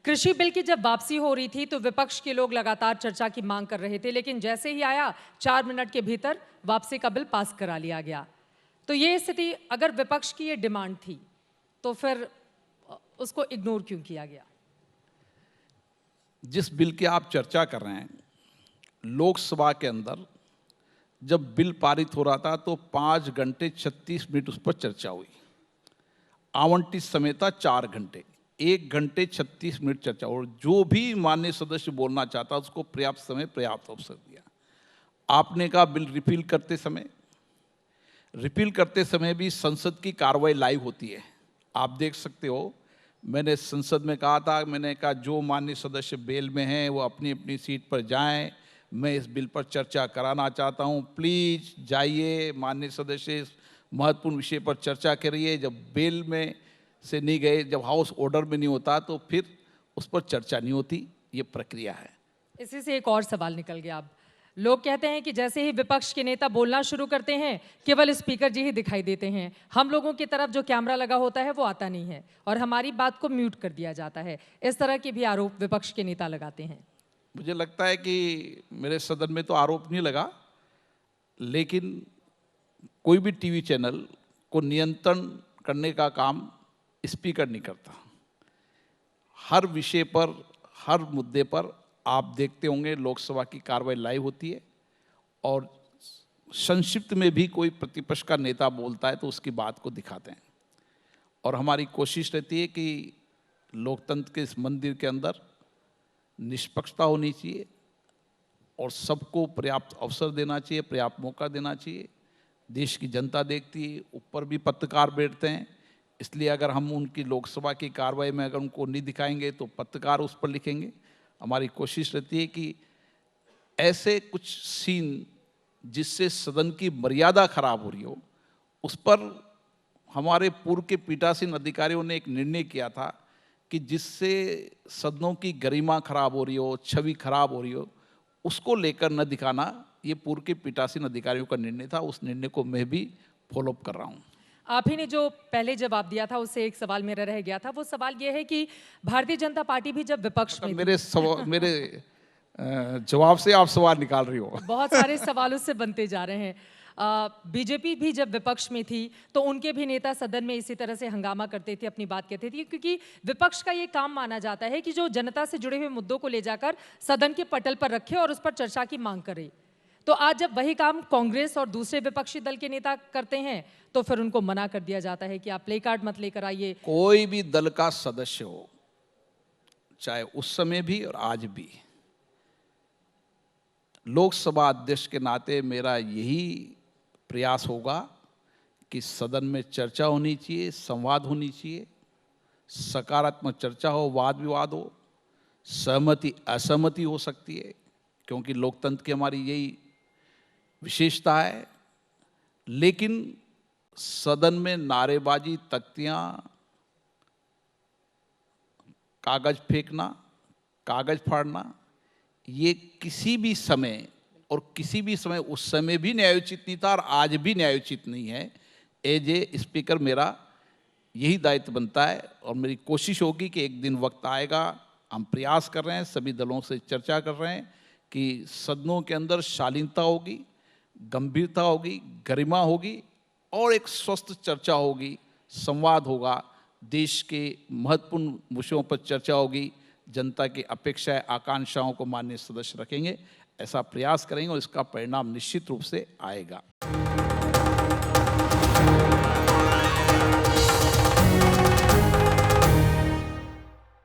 कृषि बिल की जब वापसी हो रही थी तो विपक्ष के लोग लगातार चर्चा की मांग कर रहे थे, लेकिन जैसे ही आया 4 मिनट के भीतर वापसी का बिल पास करा लिया गया। तो ये स्थिति, अगर विपक्ष की ये डिमांड थी तो फिर उसको इग्नोर क्यों किया गया? जिस बिल की आप चर्चा कर रहे हैं, लोकसभा के अंदर जब बिल पारित हो रहा था तो 5 घंटे 36 मिनट उस पर चर्चा हुई। आवंटित समय था 4 घंटे, 1 घंटे 36 मिनट चर्चा, और जो भी माननीय सदस्य बोलना चाहता उसको पर्याप्त समय, पर्याप्त अवसर दिया। आपने कहा बिल रिपील करते समय भी संसद की कार्रवाई लाइव होती है, आप देख सकते हो। मैंने संसद में कहा था, मैंने कहा जो माननीय सदस्य बेल में हैं वो अपनी अपनी सीट पर जाएं, मैं इस बिल पर चर्चा कराना चाहता हूं, प्लीज जाइए माननीय सदस्य, इस महत्वपूर्ण विषय पर चर्चा करिए। जब बेल में से नहीं गए, जब हाउस ऑर्डर में नहीं होता तो फिर उस पर चर्चा नहीं होती, ये प्रक्रिया है। इसी से एक और सवाल निकल गया। अब लोग कहते हैं कि जैसे ही विपक्ष के नेता बोलना शुरू करते हैं, केवल स्पीकर जी ही दिखाई देते हैं, हम लोगों की तरफ जो कैमरा लगा होता है वो आता नहीं है और हमारी बात को म्यूट कर दिया जाता है। इस तरह के भी आरोप विपक्ष के नेता लगाते हैं। मुझे लगता है कि मेरे सदन में तो आरोप नहीं लगा, लेकिन कोई भी टीवी चैनल को नियंत्रण करने का काम स्पीकर नहीं करता। हर विषय पर, हर मुद्दे पर आप देखते होंगे लोकसभा की कार्रवाई लाइव होती है, और संक्षिप्त में भी कोई प्रतिपक्ष का नेता बोलता है तो उसकी बात को दिखाते हैं। और हमारी कोशिश रहती है कि लोकतंत्र के इस मंदिर के अंदर निष्पक्षता होनी चाहिए और सबको पर्याप्त अवसर देना चाहिए, पर्याप्त मौका देना चाहिए। देश की जनता देखती है, ऊपर भी पत्रकार बैठते हैं, इसलिए अगर हम उनकी लोकसभा की कार्रवाई में अगर उनको नहीं दिखाएंगे तो पत्रकार उस पर लिखेंगे। हमारी कोशिश रहती है कि ऐसे कुछ सीन जिससे सदन की मर्यादा खराब हो रही हो, उस पर हमारे पूर्व के पीठासीन अधिकारियों ने एक निर्णय किया था कि जिससे सदनों की गरिमा खराब हो रही हो, छवि खराब हो रही हो, उसको लेकर न दिखाना, ये पूर्व के पीठासीन अधिकारियों का निर्णय था। उस निर्णय को मैं भी फॉलोअप कर रहा हूँ। आप ही ने जो पहले जवाब दिया था उससे एक सवाल मेरा रह गया था। वो सवाल ये है कि भारतीय जनता पार्टी भी जब विपक्ष में थी, मेरे जवाब से आप सवाल निकाल रही हो। बहुत सारे सवाल उससे बनते जा रहे हैं। बीजेपी भी जब विपक्ष में थी तो उनके भी नेता सदन में इसी तरह से हंगामा करते थे, अपनी बात कहते थे, क्योंकि विपक्ष का ये काम माना जाता है कि जो जनता से जुड़े हुए मुद्दों को ले जाकर सदन के पटल पर रखे और उस पर चर्चा की मांग करे। तो आज जब वही काम कांग्रेस और दूसरे विपक्षी दल के नेता करते हैं तो फिर उनको मना कर दिया जाता है कि आप प्ले कार्ड मत लेकर आइए। कोई भी दल का सदस्य हो, चाहे उस समय भी और आज भी, लोकसभा अध्यक्ष के नाते मेरा यही प्रयास होगा कि सदन में चर्चा होनी चाहिए, संवाद होनी चाहिए, सकारात्मक चर्चा हो, वाद विवाद हो, सहमति असहमति हो सकती है, क्योंकि लोकतंत्र की हमारी यही विशेषता है। लेकिन सदन में नारेबाजी, तख्तियां, कागज फेंकना, कागज फाड़ना, ये किसी भी समय उस समय भी न्यायोचित नहीं था और आज भी न्यायोचित नहीं है। एज ए स्पीकर मेरा यही दायित्व बनता है और मेरी कोशिश होगी कि एक दिन वक्त आएगा, हम प्रयास कर रहे हैं, सभी दलों से चर्चा कर रहे हैं कि सदनों के अंदर शालीनता होगी, गंभीरता होगी, गरिमा होगी और एक स्वस्थ चर्चा होगी, संवाद होगा, देश के महत्वपूर्ण विषयों पर चर्चा होगी, जनता की अपेक्षाएं, आकांक्षाओं को माननीय सदस्य रखेंगे। ऐसा प्रयास करेंगे और इसका परिणाम निश्चित रूप से आएगा।